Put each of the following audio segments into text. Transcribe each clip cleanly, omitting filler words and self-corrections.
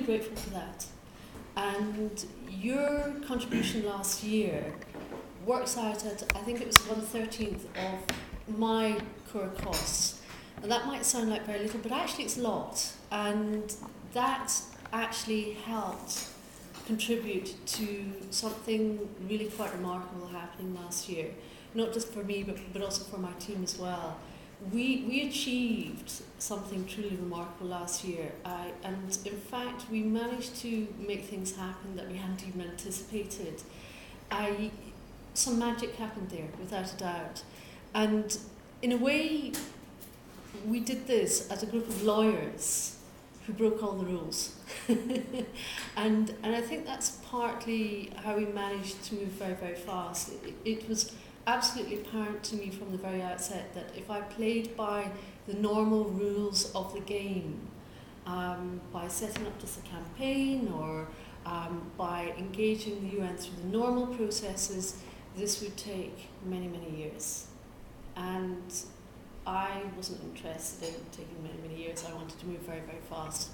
grateful for that. And your contribution last year works out at, I think it was 1/13 of my core costs. And that might sound like very little, but actually it's a lot. And that actually helped contribute to something really quite remarkable happening last year. Not just for me, but also for my team as well. We achieved something truly remarkable last year, and in fact we managed to make things happen that we hadn't even anticipated. Some magic happened there, without a doubt. And in a way, we did this as a group of lawyers who broke all the rules. and I think that's partly how we managed to move very, very fast. It was absolutely apparent to me from the very outset that if I played by the normal rules of the game, by setting up just a campaign or by engaging the UN through the normal processes, this would take many, many years. And I wasn't interested in taking many, many years. I wanted to move very, very fast.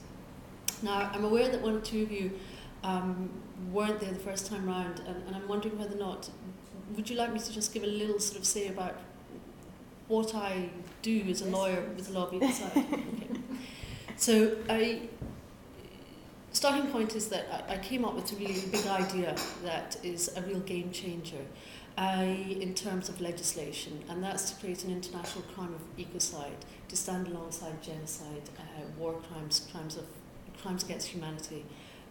Now, I'm aware that one or two of you weren't there the first time round, and I'm wondering whether or not, would you like me to just give a little sort of say about what I do as a lawyer with the law of ecocide? Okay. So starting point is that I came up with a really big idea that is a real game changer in terms of legislation, and that's to create an international crime of ecocide to stand alongside genocide, war crimes, crimes against humanity,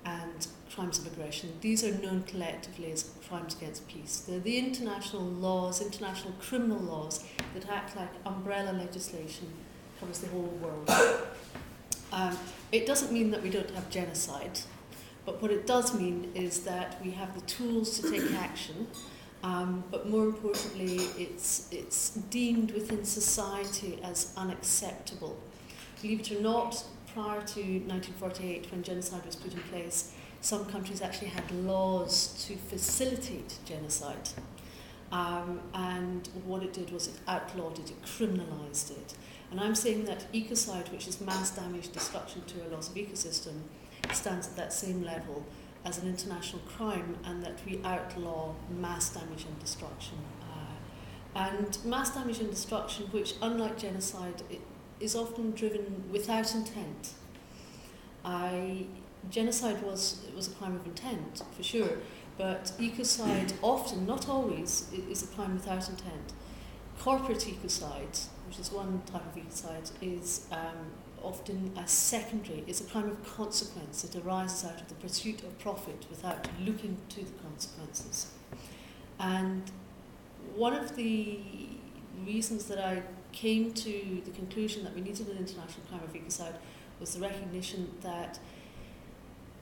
and crimes of aggression. These are known collectively as crimes against peace. They're the international laws, international criminal laws that act like umbrella legislation, covers the whole world. It doesn't mean that we don't have genocide, but what it does mean is that we have the tools to take action, but more importantly, it's deemed within society as unacceptable. Believe it or not, prior to 1948, when genocide was put in place, some countries actually had laws to facilitate genocide. And what it did was it outlawed it, it criminalised it. And I'm saying that ecocide, which is mass damage, destruction to a loss of ecosystem, stands at that same level as an international crime, and that we outlaw mass damage and destruction. And mass damage and destruction, which unlike genocide, is often driven without intent. Genocide was a crime of intent, for sure, but ecocide often, not always, is a crime without intent. Corporate ecocide, which is one type of ecocide, is often a secondary, it's a crime of consequence. It arises out of the pursuit of profit without looking to the consequences. And one of the reasons that I came to the conclusion that we needed an international crime of ecocide was the recognition that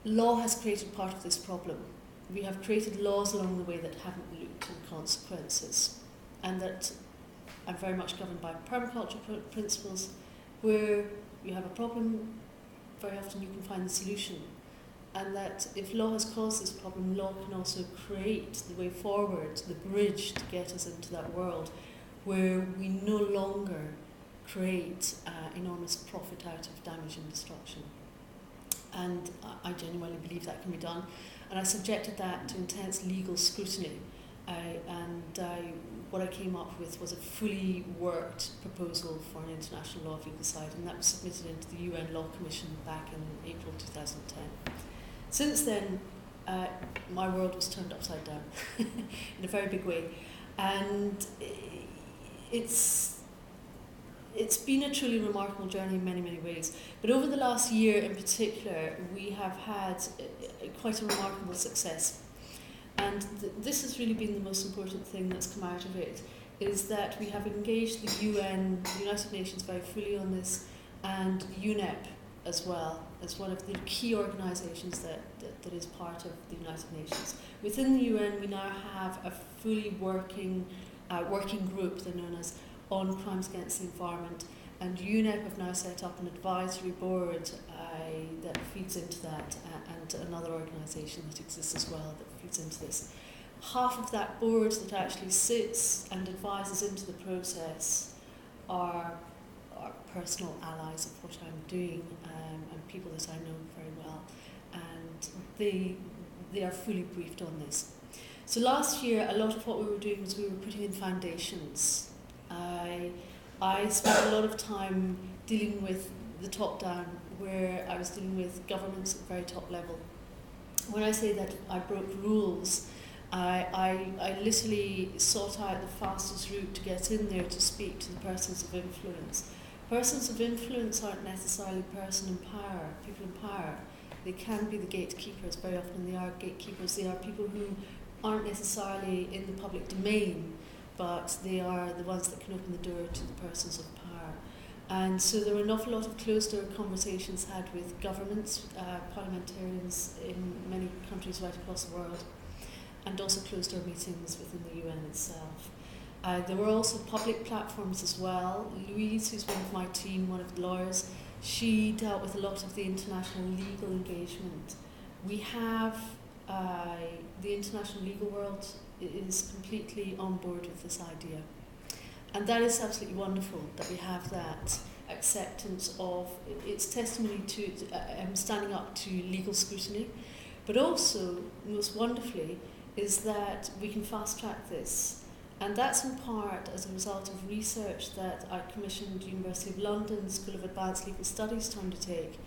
law has created part of this problem. We have created laws along the way that haven't looked to the consequences, and that are very much governed by permaculture principles, where you have a problem, very often you can find the solution. And that if law has caused this problem, law can also create the way forward, the bridge to get us into that world where we no longer create enormous profit out of damage and destruction. And I genuinely believe that can be done. And I subjected that to intense legal scrutiny. What I came up with was a fully worked proposal for an international law of ecocide, and that was submitted into the UN Law Commission back in April 2010. Since then, my world was turned upside down in a very big way. And it's been a truly remarkable journey in many, many ways. But over the last year in particular, we have had quite a remarkable success. And this has really been the most important thing that's come out of it, is that we have engaged the UN, the United Nations, very fully on this, and UNEP as well, as one of the key organisations that is part of the United Nations. Within the UN, we now have a fully working group, they're known as, on crimes against the environment, and UNEP have now set up an advisory board that feeds into that, and another organisation that exists as well that feeds into this. Half of that board that actually sits and advises into the process are personal allies of what I'm doing, and people that I know very well. they are fully briefed on this. So last year, a lot of what we were doing was we were putting in foundations. I spent a lot of time dealing with the top down, where I was dealing with governments at the very top level. When I say that I broke rules, I literally sought out the fastest route to get in there to speak to the persons of influence. Persons of influence aren't necessarily people in power. They can be the gatekeepers. Very often they are gatekeepers. They are people who aren't necessarily in the public domain, but they are the ones that can open the door to the persons of power. And so there were an awful lot of closed-door conversations had with governments, parliamentarians in many countries right across the world, and also closed-door meetings within the UN itself. There were also public platforms as well. Louise, who's one of my team, one of the lawyers, she dealt with a lot of the international legal engagement. We have the international legal world is completely on board with this idea. And that is absolutely wonderful that we have that acceptance of its testimony to standing up to legal scrutiny, but also, most wonderfully, is that we can fast track this. And that's in part as a result of research that I commissioned University of London School of Advanced Legal Studies to undertake,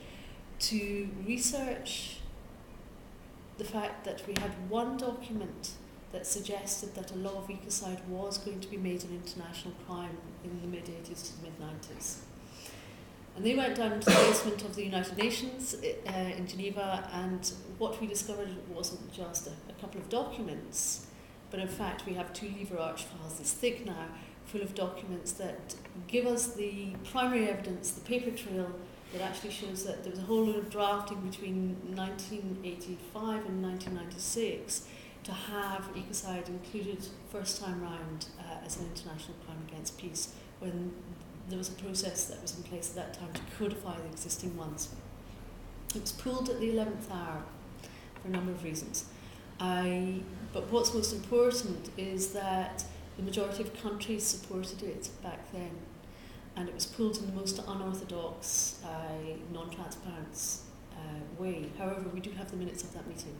to research the fact that we had one document that suggested that a law of ecocide was going to be made an international crime in the mid-80s to the mid-90s. And they went down into the basement of the United Nations in Geneva, and what we discovered wasn't just a couple of documents, but in fact we have 2 lever arch files this thick now, full of documents that give us the primary evidence, the paper trail, that actually shows that there was a whole lot of drafting between 1985 and 1996 to have ecocide included first time round as an international crime against peace, when there was a process that was in place at that time to codify the existing ones. It was pulled at the 11th hour for a number of reasons. But what's most important is that the majority of countries supported it back then, and it was pulled in the most unorthodox, non-transparent way. However, we do have the minutes of that meeting.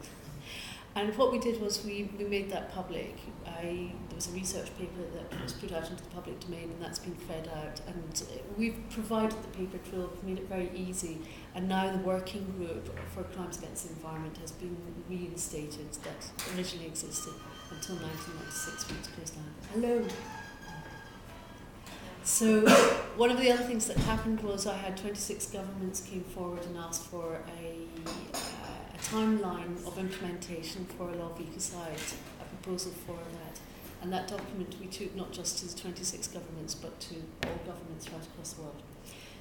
And what we did was we made that public. There was a research paper that was put out into the public domain, and that's been fed out. And we've provided the paper trail, we've made it very easy. And now the working group for crimes against the environment has been reinstated, that originally existed until 1996 when it was closed down. Hello. So one of the other things that happened was I had 26 governments came forward and asked for a timeline of implementation for a law of ecocide, a proposal for that. And that document we took not just to the 26 governments, but to all governments right across the world.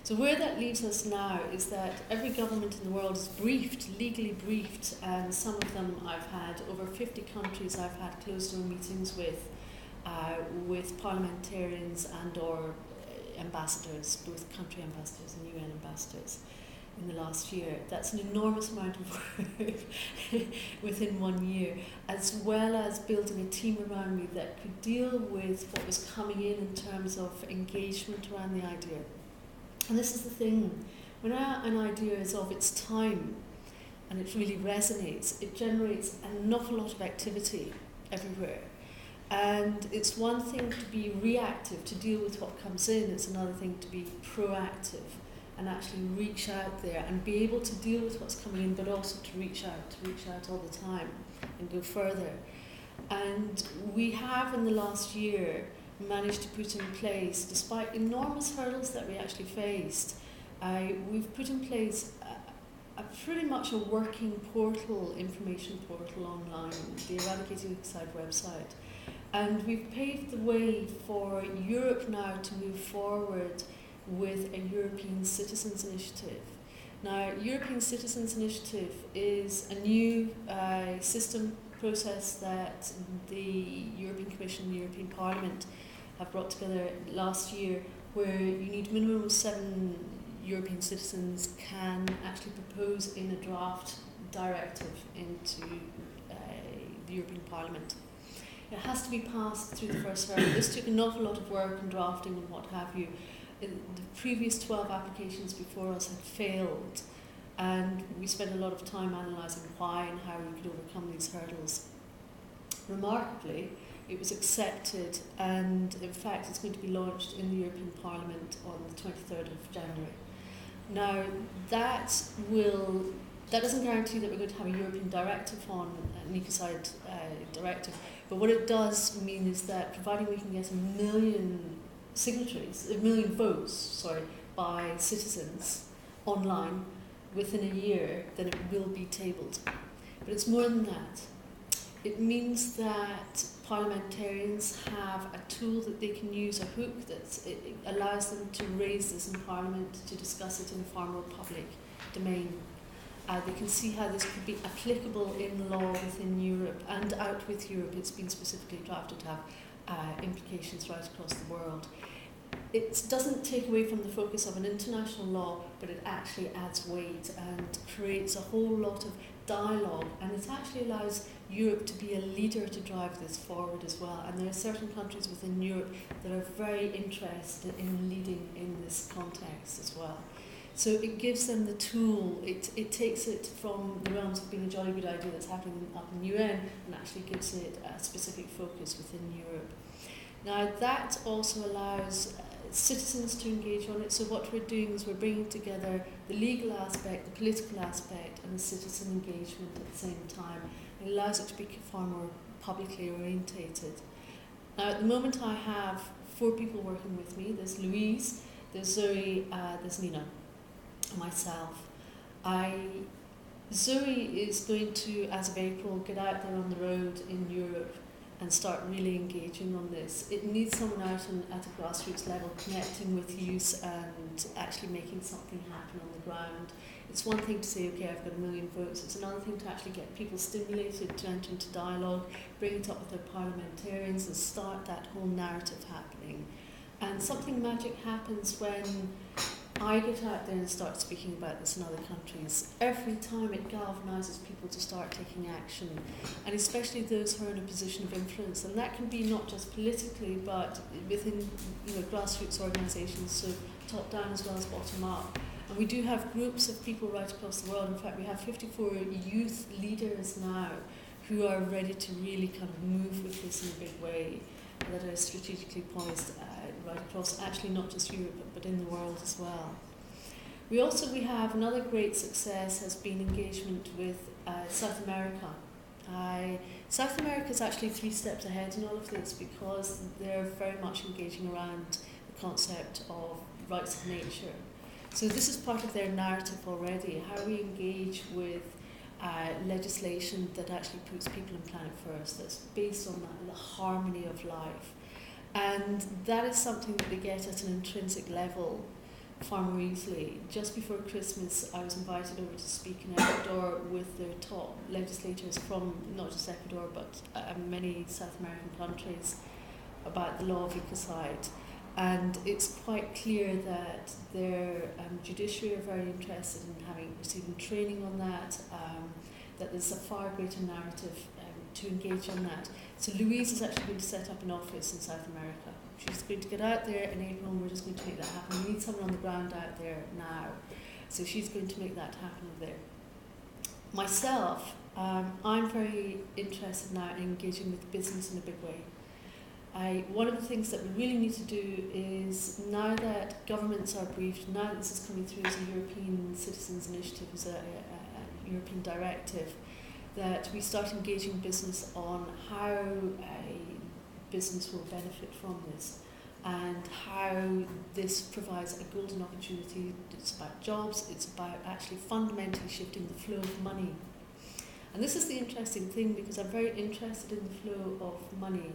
So where that leaves us now is that every government in the world is briefed, legally briefed, and some of them I've had, over 50 countries I've had closed-door meetings with parliamentarians and or ambassadors, both country ambassadors and UN ambassadors, in the last year. That's an enormous amount of work within 1 year, as well as building a team around me that could deal with what was coming in terms of engagement around the idea. And this is the thing, when an idea is of its time and it really resonates, it generates an awful lot of activity everywhere. And it's one thing to be reactive, to deal with what comes in, it's another thing to be proactive and actually reach out there and be able to deal with what's coming in, but also to reach out all the time and go further. And we have in the last year managed to put in place, despite enormous hurdles that we actually faced, we've put in place pretty much a working portal, information portal online, the Eradicating Ecocide website. And we've paved the way for Europe now to move forward with a European Citizens Initiative. Now, European Citizens Initiative is a new system process that the European Commission and the European Parliament have brought together last year, where you need minimum of 7 European citizens can actually propose in a draft directive into the European Parliament. It has to be passed through the first hurdle. This took an awful lot of work and drafting and what have you. The previous 12 applications before us had failed, and we spent a lot of time analysing why and how we could overcome these hurdles. Remarkably, it was accepted, and in fact it's going to be launched in the European Parliament on the 23rd of January. Now, that doesn't guarantee that we're going to have a European directive on an ecocide directive, but what it does mean is that providing we can get 1 million votes by citizens online within a year, then it will be tabled. But it's more than that. It means that parliamentarians have a tool that they can use, a hook that it allows them to raise this in Parliament, to discuss it in a far more public domain. They can see how this could be applicable in law within Europe and out with Europe. It's been specifically drafted to have implications right across the world. It doesn't take away from the focus of an international law, but it actually adds weight and creates a whole lot of dialogue, and it actually allows Europe to be a leader to drive this forward as well. And there are certain countries within Europe that are very interested in leading in this context as well. So it gives them the tool, it takes it from the realms of being a jolly good idea that's happening up in the UN and actually gives it a specific focus within Europe. Now that also allows citizens to engage on it. So what we're doing is we're bringing together the legal aspect, the political aspect, and the citizen engagement at the same time. It allows it to be far more publicly orientated. Now at the moment I have 4 people working with me. There's Louise, there's Zoe, there's Nina, and myself. Zoe is going to, as of April, get out there on the road in Europe and start really engaging on this. It needs someone out at a grassroots level connecting with youth and actually making something happen on the ground. It's one thing to say, okay, I've got 1 million votes. It's another thing to actually get people stimulated to enter into dialogue, bring it up with their parliamentarians and start that whole narrative happening. And something magic happens when I get out there and start speaking about this in other countries. Every time it galvanises people to start taking action, and especially those who are in a position of influence. And that can be not just politically, but within grassroots organisations, so top down as well as bottom up. And we do have groups of people right across the world. In fact, we have 54 youth leaders now who are ready to really kind of move with this in a big way, that are strategically poised right across, actually not just Europe, but in the world as well. We have another great success has been engagement with South America. South America is actually 3 steps ahead in all of this because they're very much engaging around the concept of rights of nature. So this is part of their narrative already, how we engage with legislation that actually puts people and planet first, that's based on the harmony of life. And that is something that they get at an intrinsic level far more easily. Just before Christmas, I was invited over to speak in Ecuador with the top legislators from not just Ecuador, but many South American countries about the law of ecocide. And it's quite clear that their judiciary are very interested in receiving training on that, that there's a far greater narrative to engage on that. So Louise is actually going to set up an office in South America. She's going to get out there in April and we're just going to make that happen. We need someone on the ground out there now. So she's going to make that happen there. Myself, I'm very interested now in engaging with business in a big way. One of the things that we really need to do is, now that governments are briefed, now that this is coming through as a European Citizens Initiative, as a European directive, that we start engaging business on how a business will benefit from this and how this provides a golden opportunity. It's about jobs, it's about actually fundamentally shifting the flow of money. And this is the interesting thing, because I'm very interested in the flow of money.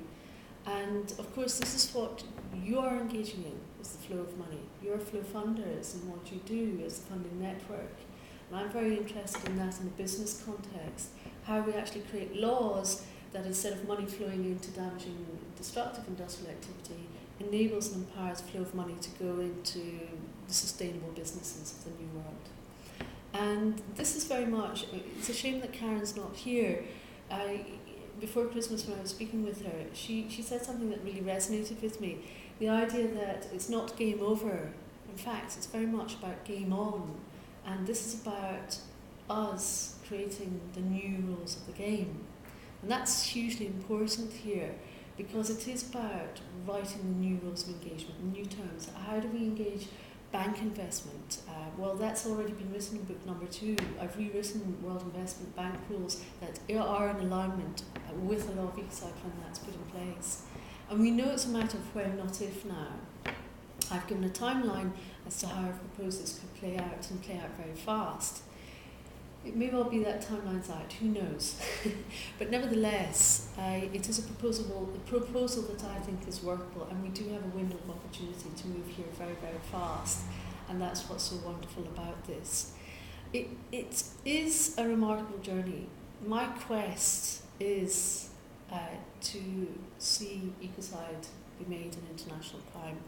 And of course this is what you are engaging in, is the flow of money. You're flow funders and what you do as a funding network. And I'm very interested in that in the business context, how we actually create laws that, instead of money flowing into damaging destructive industrial activity, enables and empowers flow of money to go into the sustainable businesses of the new world. And this is very much, it's a shame that Karen's not here. Before Christmas, when I was speaking with her, she said something that really resonated with me. The idea that it's not game over. In fact, it's very much about game on. And this is about us creating the new rules of the game. And that's hugely important here, because it is about writing the new rules of engagement, new terms. How do we engage bank investment? Well, that's already been written in book number 2. I've rewritten World Investment Bank rules that are in alignment with the law of ecocide when that's put in place. And we know it's a matter of when, not if now. I've given a timeline as to how I've proposed this could play out, and play out very fast. It may well be that timeline's out, who knows? But nevertheless, it is a proposal that I think is workable, and we do have a window of opportunity to move here very, very fast, and that's what's so wonderful about this. It is a remarkable journey. My quest is to see ecocide be made an international crime.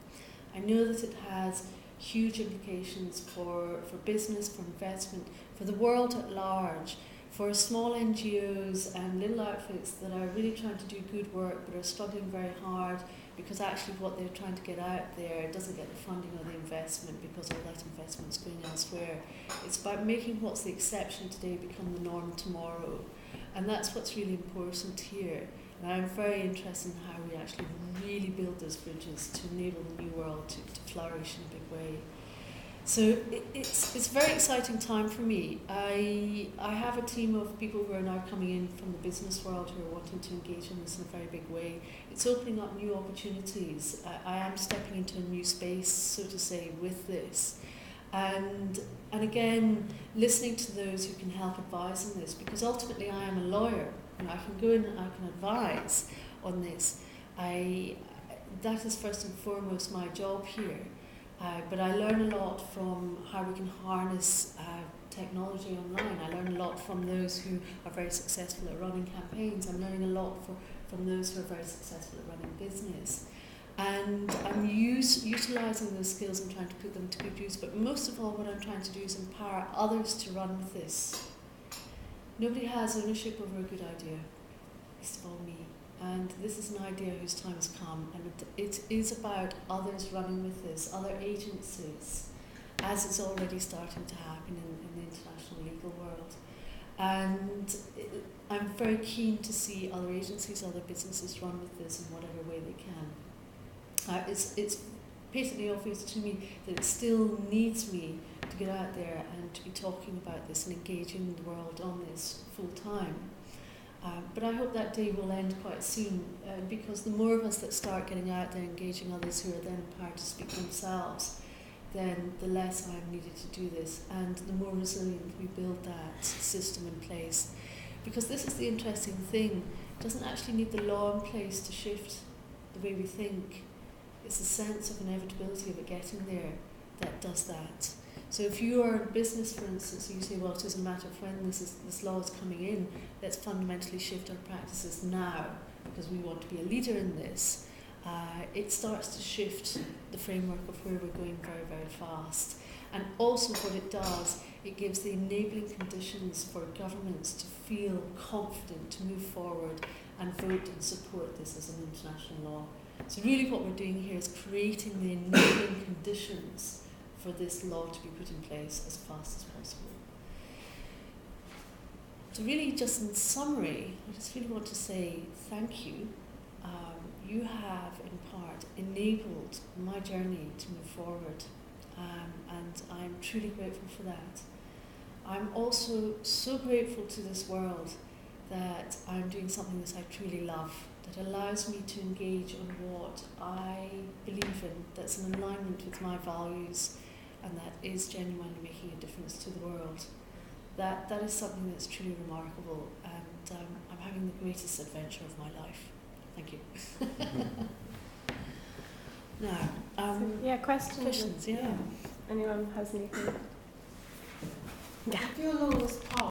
I know that it has huge implications for business, for investment, for the world at large, for small NGOs and little outfits that are really trying to do good work but are struggling very hard because actually what they're trying to get out there doesn't get the funding or the investment because all that investment is going elsewhere. It's about making what's the exception today become the norm tomorrow. And that's what's really important here. And I'm very interested in how we actually really build those bridges to enable the new world to flourish in a big way. So it's a very exciting time for me. I have a team of people who are now coming in from the business world who are wanting to engage in this in a very big way. It's opening up new opportunities. I am stepping into a new space, so to say, with this. And again, listening to those who can help advise on this, because ultimately I am a lawyer. I can go in and I can advise on this. That is first and foremost my job here. But I learn a lot from how we can harness technology online. I learn a lot from those who are very successful at running campaigns. I'm learning a lot from those who are very successful at running business. And I'm utilising those skills and trying to put them to good use. But most of all, what I'm trying to do is empower others to run with this. Nobody has ownership over a good idea, least of all me. And this is an idea whose time has come, and it is about others running with this, other agencies, as it's already starting to happen in the international legal world. And I'm very keen to see other agencies, other businesses run with this in whatever way they can. It's patently obvious to me that it still needs me to get out there and to be talking about this and engaging the world on this full time. But I hope that day will end quite soon, because the more of us that start getting out there, engaging others who are then empowered to speak themselves, then the less I'm needed to do this, and the more resilient we build that system in place. Because this is the interesting thing, it doesn't actually need the law in place to shift the way we think. It's the sense of inevitability of it getting there that does that. So if you are in business, for instance, you say, well, it doesn't matter when this law is coming in, let's fundamentally shift our practices now because we want to be a leader in this. It starts to shift the framework of where we're going very, very fast. And also what it does, it gives the enabling conditions for governments to feel confident to move forward and vote and support this as an international law. So really what we're doing here is creating the enabling conditions for this law to be put in place as fast as possible. So really, just in summary, I just really want to say thank you. You have, in part, enabled my journey to move forward, and I'm truly grateful for that. I'm also so grateful to this world that I'm doing something that I truly love, that allows me to engage on what I believe in, that's in alignment with my values, and that is genuinely making a difference to the world. That is something that's truly remarkable, and I'm having the greatest adventure of my life. Thank you. Now, questions, yeah. Anyone has anything? I feel along this path.